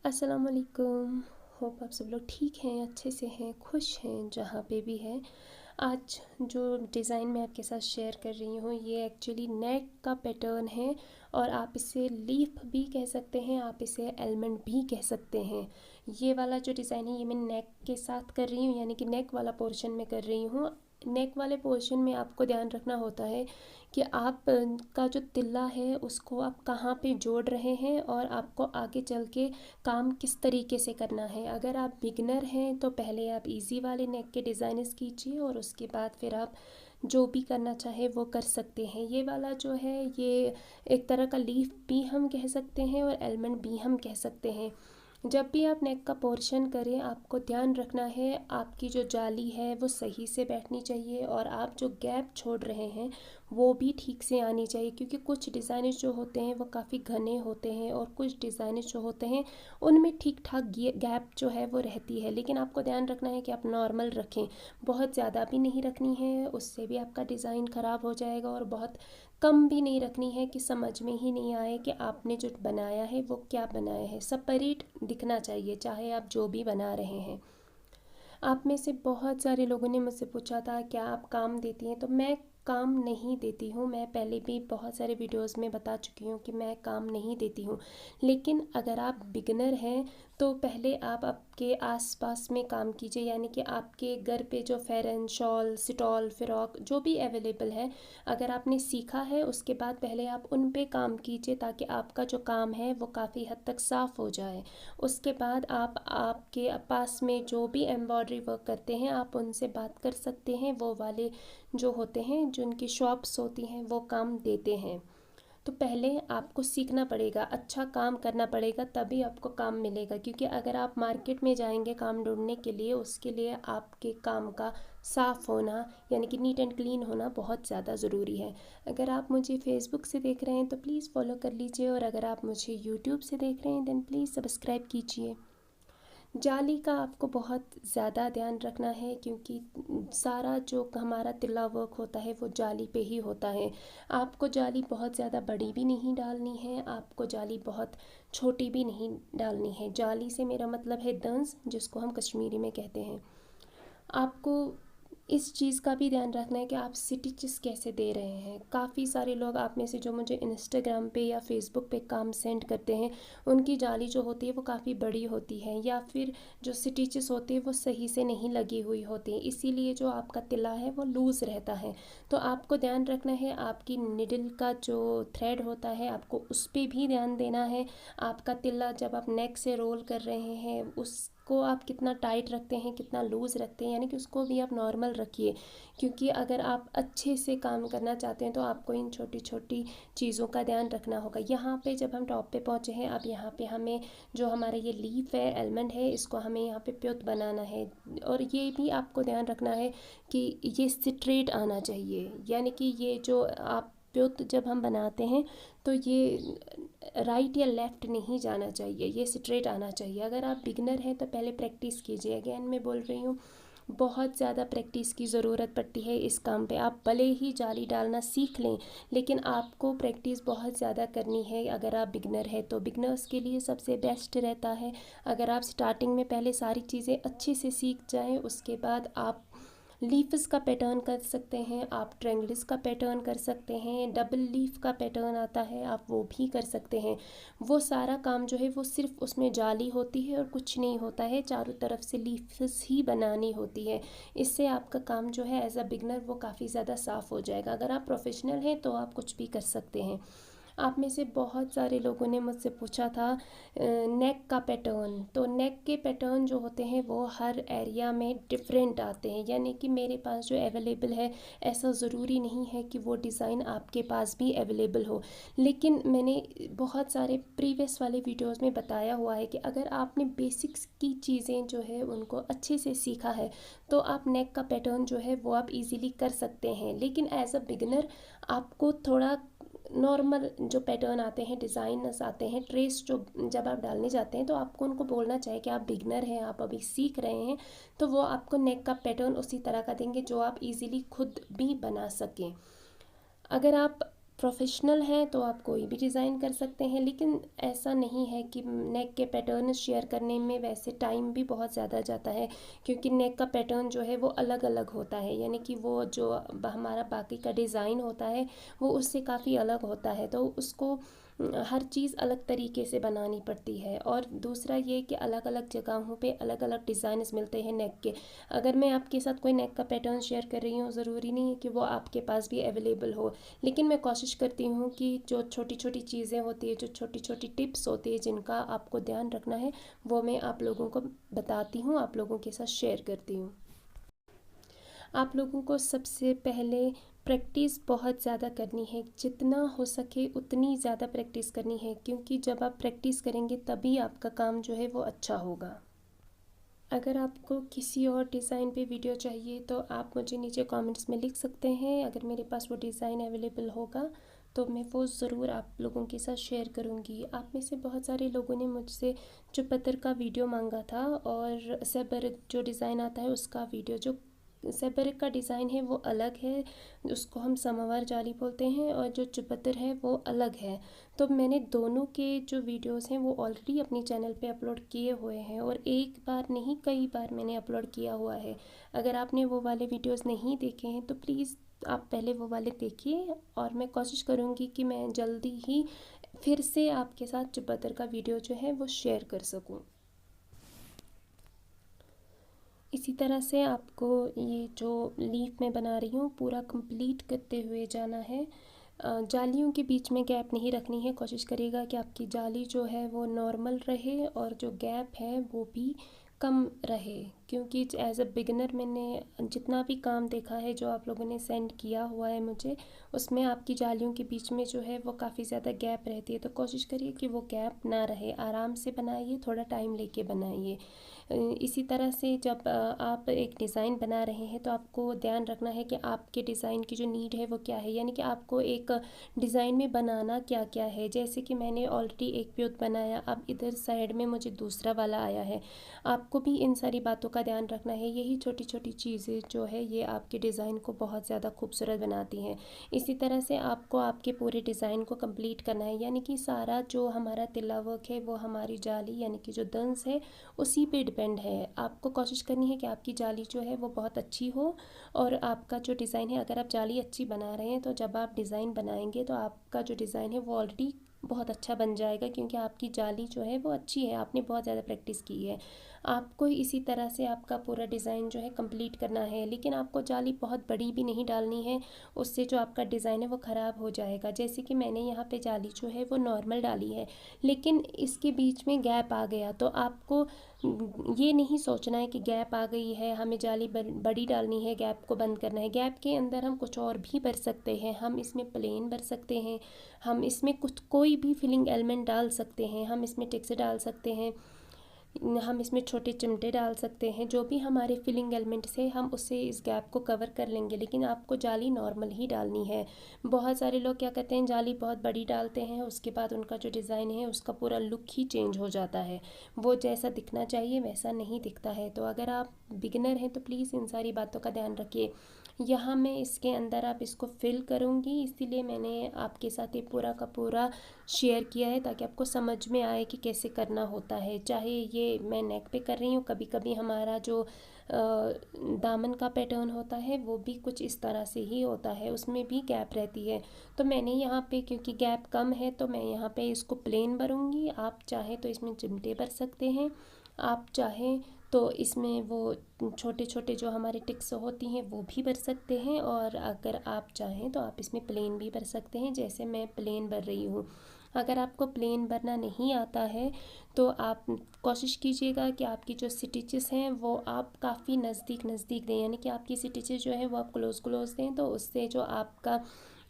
अस्सलाम वालेकुम। होप आप सब लोग ठीक हैं, अच्छे से हैं, खुश हैं जहाँ पे भी हैं। आज जो डिज़ाइन मैं आपके साथ शेयर कर रही हूँ ये एक्चुअली नेक का पैटर्न है और आप इसे लीफ भी कह सकते हैं, आप इसे एलमंड भी कह सकते हैं। ये वाला जो डिज़ाइन है ये मैं नेक के साथ कर रही हूँ, यानी कि नेक वाला पोर्शन में कर रही हूँ। नेक वाले पोर्शन में आपको ध्यान रखना होता है कि आप का जो तिल्ला है उसको आप कहाँ पे जोड़ रहे हैं और आपको आगे चल के काम किस तरीके से करना है। अगर आप बिगनर हैं तो पहले आप इजी वाले नेक के डिज़ाइनस कीजिए और उसके बाद फिर आप जो भी करना चाहे वो कर सकते हैं। ये वाला जो है ये एक तरह का लीफ भी हम कह सकते हैं और एलमंड भी हम कह सकते हैं। जब भी आप नेक का पोर्शन करें आपको ध्यान रखना है आपकी जो जाली है वो सही से बैठनी चाहिए और आप जो गैप छोड़ रहे हैं वो भी ठीक से आनी चाहिए, क्योंकि कुछ डिज़ाइन जो होते हैं वो काफ़ी घने होते हैं और कुछ डिज़ाइन जो होते हैं उनमें ठीक ठाक गैप जो है वो रहती है। लेकिन आपको ध्यान रखना है कि आप नॉर्मल रखें, बहुत ज़्यादा भी नहीं रखनी है, उससे भी आपका डिज़ाइन ख़राब हो जाएगा, और बहुत कम भी नहीं रखनी है कि समझ में ही नहीं आए कि आपने जो बनाया है वो क्या बनाया है। सेपरेट दिखना चाहिए चाहे आप जो भी बना रहे हैं। आप में से बहुत सारे लोगों ने मुझसे पूछा था क्या आप काम देती हैं, तो मैं काम नहीं देती हूँ। मैं पहले भी बहुत सारे वीडियोस में बता चुकी हूँ कि मैं काम नहीं देती हूँ। लेकिन अगर आप बिगनर हैं तो पहले आप आपके आसपास में काम कीजिए, यानी कि आपके घर पे जो फेरन शॉल स्टॉल फ़्रॉक जो भी अवेलेबल है, अगर आपने सीखा है उसके बाद पहले आप उन पे काम कीजिए ताकि आपका जो काम है वो काफ़ी हद तक साफ़ हो जाए। उसके बाद आप आपके पास में जो भी एम्ब्रॉयडरी वर्क करते हैं आप उनसे बात कर सकते हैं, वो वाले जो होते हैं जो उनकी शॉप्स होती हैं वो काम देते हैं। तो पहले आपको सीखना पड़ेगा, अच्छा काम करना पड़ेगा, तभी आपको काम मिलेगा। क्योंकि अगर आप मार्केट में जाएंगे काम ढूंढने के लिए, उसके लिए आपके काम का साफ़ होना यानी कि नीट एंड क्लीन होना बहुत ज़्यादा ज़रूरी है। अगर आप मुझे फेसबुक से देख रहे हैं तो प्लीज़ फॉलो कर लीजिए, और अगर आप मुझे यूट्यूब से देख रहे हैं देन प्लीज़ सब्सक्राइब कीजिए। जाली का आपको बहुत ज़्यादा ध्यान रखना है, क्योंकि सारा जो हमारा तिल्ला वर्क होता है वो जाली पे ही होता है। आपको जाली बहुत ज़्यादा बड़ी भी नहीं डालनी है, आपको जाली बहुत छोटी भी नहीं डालनी है। जाली से मेरा मतलब है दंस, जिसको हम कश्मीरी में कहते हैं। आपको इस चीज़ का भी ध्यान रखना है कि आप स्टिचेस कैसे दे रहे हैं। काफ़ी सारे लोग आप में से जो मुझे इंस्टाग्राम पे या फेसबुक पे काम सेंड करते हैं उनकी जाली जो होती है वो काफ़ी बड़ी होती है, या फिर जो स्टिचेस होते हैं वो सही से नहीं लगी हुई होती हैं, इसीलिए जो आपका तिल्ला है वो लूज़ रहता है। तो आपको ध्यान रखना है आपकी निडल का जो थ्रेड होता है आपको उस पर भी ध्यान देना है। आपका तिल्ला जब आप नेक से रोल कर रहे हैं उसको आप कितना टाइट रखते हैं कितना लूज़ रखते हैं, यानी कि उसको भी आप नॉर्मल रखिए। क्योंकि अगर आप अच्छे से काम करना चाहते हैं तो आपको इन छोटी छोटी चीज़ों का ध्यान रखना होगा। यहाँ पे जब हम टॉप पे पहुँचे हैं, अब यहाँ पे हमें जो हमारा ये लीफ है एलमंड है इसको हमें यहाँ पे प्योत बनाना है, और ये भी आपको ध्यान रखना है कि ये स्ट्रेट आना चाहिए। यानी कि ये जो आप प्योत जब हम बनाते हैं तो ये राइट या लेफ़्ट नहीं जाना चाहिए, ये स्ट्रेट आना चाहिए। अगर आप बिगनर हैं तो पहले प्रैक्टिस कीजिए। अगेन मैं बोल रही हूँ बहुत ज़्यादा प्रैक्टिस की ज़रूरत पड़ती है इस काम पे। आप भले ही जाली डालना सीख लें लेकिन आपको प्रैक्टिस बहुत ज़्यादा करनी है। अगर आप बिगनर है तो बिगनर्स के लिए सबसे बेस्ट रहता है अगर आप स्टार्टिंग में पहले सारी चीज़ें अच्छे से सीख जाएं, उसके बाद आप लीव्स का पैटर्न कर सकते हैं, आप ट्रायंगल्स का पैटर्न कर सकते हैं, डबल लीफ का पैटर्न आता है आप वो भी कर सकते हैं। वो सारा काम जो है वो सिर्फ उसमें जाली होती है और कुछ नहीं होता है, चारों तरफ से लीव्स ही बनानी होती है। इससे आपका काम जो है एज अ बिगनर वो काफ़ी ज़्यादा साफ़ हो जाएगा। अगर आप प्रोफेशनल हैं तो आप कुछ भी कर सकते हैं। आप में से बहुत सारे लोगों ने मुझसे पूछा था नेक का पैटर्न, तो नेक के पैटर्न जो होते हैं वो हर एरिया में डिफरेंट आते हैं, यानी कि मेरे पास जो अवेलेबल है ऐसा ज़रूरी नहीं है कि वो डिज़ाइन आपके पास भी अवेलेबल हो। लेकिन मैंने बहुत सारे प्रीवियस वाले वीडियोस में बताया हुआ है कि अगर आपने बेसिक्स की चीज़ें जो है उनको अच्छे से सीखा है तो आप नेक का पैटर्न जो है वो आप इजीली कर सकते हैं। लेकिन एज अ बिगनर आपको थोड़ा नॉर्मल जो पैटर्न आते हैं डिज़ाइनर्स आते हैं ट्रेस जो जब आप डालने जाते हैं तो आपको उनको बोलना चाहिए कि आप बिगनर हैं, आप अभी सीख रहे हैं, तो वो आपको नेक का पैटर्न उसी तरह का देंगे जो आप इजीली खुद भी बना सकें। अगर आप प्रोफेशनल हैं तो आप कोई भी डिज़ाइन कर सकते हैं, लेकिन ऐसा नहीं है कि नेक के पैटर्न शेयर करने में वैसे टाइम भी बहुत ज़्यादा जाता है, क्योंकि नेक का पैटर्न जो है वो अलग अलग होता है, यानी कि वो जो हमारा बाकी का डिज़ाइन होता है वो उससे काफ़ी अलग होता है, तो उसको हर चीज़ अलग तरीके से बनानी पड़ती है। और दूसरा ये कि अलग अलग जगहों पे अलग अलग डिज़ाइंस मिलते हैं नेक के। अगर मैं आपके साथ कोई नेक का पैटर्न शेयर कर रही हूँ, ज़रूरी नहीं है कि वो आपके पास भी अवेलेबल हो, लेकिन मैं कोशिश करती हूँ कि जो छोटी छोटी चीज़ें होती है, जो छोटी छोटी टिप्स होती है जिनका आपको ध्यान रखना है, वो मैं आप लोगों को बताती हूँ, आप लोगों के साथ शेयर करती हूँ। आप लोगों को सबसे पहले प्रैक्टिस बहुत ज़्यादा करनी है, जितना हो सके उतनी ज़्यादा प्रैक्टिस करनी है, क्योंकि जब आप प्रैक्टिस करेंगे तभी आपका काम जो है वो अच्छा होगा। अगर आपको किसी और डिज़ाइन पे वीडियो चाहिए तो आप मुझे नीचे कमेंट्स में लिख सकते हैं। अगर मेरे पास वो डिज़ाइन अवेलेबल होगा तो मैं वो ज़रूर आप लोगों के साथ शेयर करूँगी। आप में से बहुत सारे लोगों ने मुझसे चुपत्तर का वीडियो मांगा था, और सेबर जो डिज़ाइन आता है उसका वीडियो। जो सेबर का डिज़ाइन है वो अलग है, उसको हम समवार जाली बोलते हैं, और जो चुपत्तर है वो अलग है। तो मैंने दोनों के जो वीडियोस हैं वो ऑलरेडी अपनी चैनल पे अपलोड किए हुए हैं, और एक बार नहीं कई बार मैंने अपलोड किया हुआ है। अगर आपने वो वाले वीडियोस नहीं देखे हैं तो प्लीज़ आप पहले वो वाले देखिए, और मैं कोशिश करूँगी कि मैं जल्दी ही फिर से आपके साथ चुपत्तर का वीडियो जो है वो शेयर कर सकूँ। इसी तरह से आपको ये जो लीफ मैं बना रही हूँ पूरा कंप्लीट करते हुए जाना है। जालियों के बीच में गैप नहीं रखनी है, कोशिश करिएगा कि आपकी जाली जो है वो नॉर्मल रहे और जो गैप है वो भी कम रहे, क्योंकि एज अ बिगिनर मैंने जितना भी काम देखा है जो आप लोगों ने सेंड किया हुआ है मुझे, उसमें आपकी जालियों के बीच में जो है वो काफ़ी ज़्यादा गैप रहती है। तो कोशिश करिए कि वो गैप ना रहे, आराम से बनाइए, थोड़ा टाइम लेके बनाइए। इसी तरह से जब आप एक डिज़ाइन बना रहे हैं तो आपको ध्यान रखना है कि आपके डिज़ाइन की जो नीड है वो क्या है, यानी कि आपको एक डिज़ाइन में बनाना क्या क्या है। जैसे कि मैंने ऑलरेडी एक प्योत बनाया, अब इधर साइड में मुझे दूसरा वाला आया है। आपको भी इन सारी बातों का ध्यान रखना है। यही छोटी छोटी चीज़ें जो है ये आपके डिज़ाइन को बहुत ज़्यादा खूबसूरत बनाती हैं। इसी तरह से आपको आपके पूरे डिज़ाइन को कंप्लीट करना है, यानी कि सारा जो हमारा तिल्ला वर्क है वो हमारी जाली यानी कि जो दंस है उसी पे डिपेंड है। आपको कोशिश करनी है कि आपकी जाली जो है वो बहुत अच्छी हो, और आपका जो डिज़ाइन है, अगर आप जाली अच्छी बना रहे हैं तो जब आप डिज़ाइन बनाएंगे तो आपका जो डिज़ाइन है वो ऑलरेडी बहुत अच्छा बन जाएगा, क्योंकि आपकी जाली जो है वो अच्छी है, आपने बहुत ज़्यादा प्रैक्टिस की है। आपको इसी तरह से आपका पूरा डिज़ाइन जो है कंप्लीट करना है, लेकिन आपको जाली बहुत बड़ी भी नहीं डालनी है, उससे जो आपका डिज़ाइन है वो ख़राब हो जाएगा। जैसे कि मैंने यहाँ पे जाली जो है वो नॉर्मल डाली है, लेकिन इसके बीच में गैप आ गया, तो आपको ये नहीं सोचना है कि गैप आ गई है हमें जाली बड़ी डालनी है, गैप को बंद करना है। गैप के अंदर हम कुछ और भी भर सकते हैं, हम इसमें प्लेन भर सकते हैं, हम इसमें कुछ कोई भी फिलिंग एलिमेंट डाल सकते हैं, हम इसमें टिक्स डाल सकते हैं, हम इसमें छोटे चिमटे डाल सकते हैं, जो भी हमारे फिलिंग एलिमेंट से हम उससे इस गैप को कवर कर लेंगे, लेकिन आपको जाली नॉर्मल ही डालनी है। बहुत सारे लोग क्या करते हैं, जाली बहुत बड़ी डालते हैं, उसके बाद उनका जो डिज़ाइन है उसका पूरा लुक ही चेंज हो जाता है, वो जैसा दिखना चाहिए वैसा नहीं दिखता है। तो अगर आप बिगिनर हैं तो प्लीज़ इन सारी बातों का ध्यान रखिए। यहाँ मैं इसके अंदर आप इसको फिल करूँगी, इसीलिए मैंने आपके साथ ये पूरा का पूरा शेयर किया है, ताकि आपको समझ में आए कि कैसे करना होता है। चाहे ये मैं नेक पे कर रही हूँ, कभी कभी हमारा जो दामन का पैटर्न होता है वो भी कुछ इस तरह से ही होता है, उसमें भी गैप रहती है। तो मैंने यहाँ पे क्योंकि गैप कम है तो मैं यहाँ पे इसको प्लेन भरूँगी। आप चाहें तो इसमें चिमटे भर सकते हैं, आप चाहें तो इसमें वो छोटे छोटे जो हमारे टिक्स होती हैं वो भी भर सकते हैं, और अगर आप चाहें तो आप इसमें प्लेन भी भर सकते हैं, जैसे मैं प्लेन भर रही हूँ। अगर आपको प्लेन भरना नहीं आता है तो आप कोशिश कीजिएगा कि आपकी जो स्टिचेस हैं वो आप काफ़ी नज़दीक नज़दीक दें, यानी कि आपकी स्टिचेस जो है वो आप क्लोज़ क्लोज़ दें, तो उससे जो आपका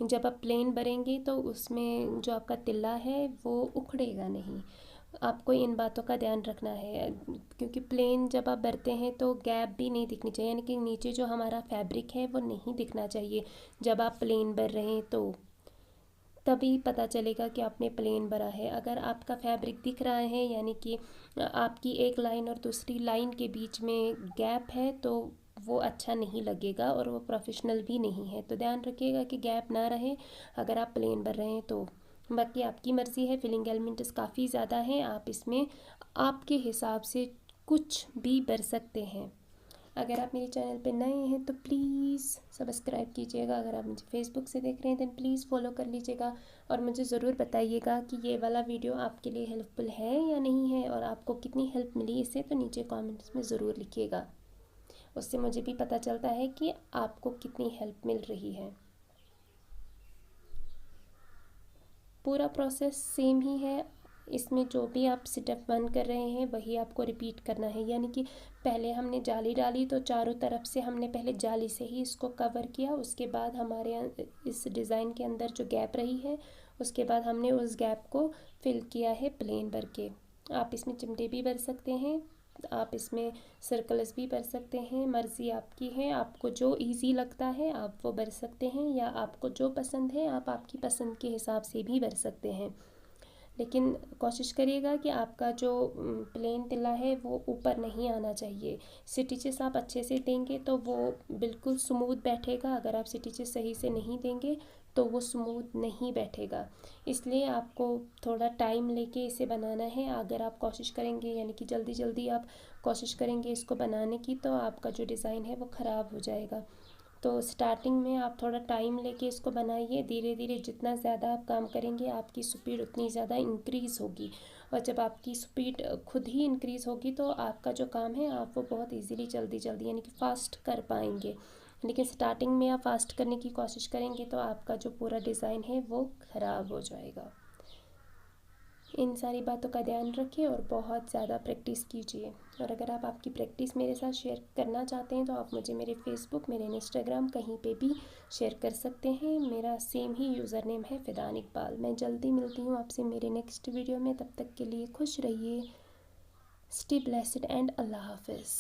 जब आप प्लेन भरेंगे तो उसमें जो आपका तिल्ला है वो उखड़ेगा नहीं। आपको इन बातों का ध्यान रखना है, क्योंकि प्लेन जब आप भरते हैं तो गैप भी नहीं दिखनी चाहिए, यानी कि नीचे जो हमारा फैब्रिक है वो नहीं दिखना चाहिए। जब आप प्लेन भर रहे हैं तो तभी पता चलेगा कि आपने प्लेन भरा है। अगर आपका फैब्रिक दिख रहा है, यानी कि आपकी एक लाइन और दूसरी लाइन के बीच में गैप है, तो वो अच्छा नहीं लगेगा और वो प्रोफेशनल भी नहीं है। तो ध्यान रखिएगा कि गैप ना रहे अगर आप प्लेन भर रहे हैं तो। बाकी आपकी मर्ज़ी है, फिलिंग एलिमेंट्स काफ़ी ज़्यादा हैं, आप इसमें आपके हिसाब से कुछ भी भर सकते हैं। अगर आप मेरे चैनल पे नए हैं तो प्लीज़ सब्सक्राइब कीजिएगा। अगर आप मुझे फेसबुक से देख रहे हैं तो प्लीज़ फॉलो कर लीजिएगा और मुझे ज़रूर बताइएगा कि ये वाला वीडियो आपके लिए हेल्पफुल है या नहीं है, और आपको कितनी हेल्प मिली इससे, तो नीचे कमेंट्स में ज़रूर लिखिएगा। उससे मुझे भी पता चलता है कि आपको कितनी हेल्प मिल रही है। पूरा प्रोसेस सेम ही है, इसमें जो भी आप स्टेप 1 कर रहे हैं वही आपको रिपीट करना है। यानी कि पहले हमने जाली डाली तो चारों तरफ से हमने पहले जाली से ही इसको कवर किया, उसके बाद हमारे इस डिज़ाइन के अंदर जो गैप रही है उसके बाद हमने उस गैप को फिल किया है प्लेन भर के। आप इसमें चिमटे भी भर सकते हैं, आप इसमें सर्कल्स भी भर सकते हैं, मर्ज़ी आपकी है, आपको जो इजी लगता है आप वो भर सकते हैं, या आपको जो पसंद है आप आपकी पसंद के हिसाब से भी भर सकते हैं। लेकिन कोशिश करिएगा कि आपका जो प्लेन तिल्ला है वो ऊपर नहीं आना चाहिए। स्टिचेस आप अच्छे से देंगे तो वो बिल्कुल स्मूथ बैठेगा, अगर आप स्टिचेस सही से नहीं देंगे तो वो स्मूथ नहीं बैठेगा। इसलिए आपको थोड़ा टाइम लेके इसे बनाना है। अगर आप कोशिश करेंगे, यानी कि जल्दी जल्दी आप कोशिश करेंगे इसको बनाने की, तो आपका जो डिज़ाइन है वो ख़राब हो जाएगा। तो स्टार्टिंग में आप थोड़ा टाइम लेके इसको बनाइए, धीरे धीरे जितना ज़्यादा आप काम करेंगे आपकी स्पीड उतनी ज़्यादा इंक्रीज़ होगी, और जब आपकी स्पीड खुद ही इंक्रीज़ होगी तो आपका जो काम है आप वो बहुत इजीली जल्दी जल्दी यानी कि फ़ास्ट कर पाएंगे। लेकिन स्टार्टिंग में आप फास्ट करने की कोशिश करेंगे तो आपका जो पूरा डिज़ाइन है वो ख़राब हो जाएगा। इन सारी बातों का ध्यान रखिए और बहुत ज़्यादा प्रैक्टिस कीजिए। और अगर आप आपकी प्रैक्टिस मेरे साथ शेयर करना चाहते हैं तो आप मुझे मेरे फेसबुक, मेरे इंस्टाग्राम कहीं पे भी शेयर कर सकते हैं। मेरा सेम ही यूज़र नेम है फ़िदान इकबाल। मैं जल्दी मिलती हूँ आपसे मेरे नेक्स्ट वीडियो में, तब तक के लिए खुश रहिए। स्टे ब्लेस्ड एंड अल्लाह हाफिज़।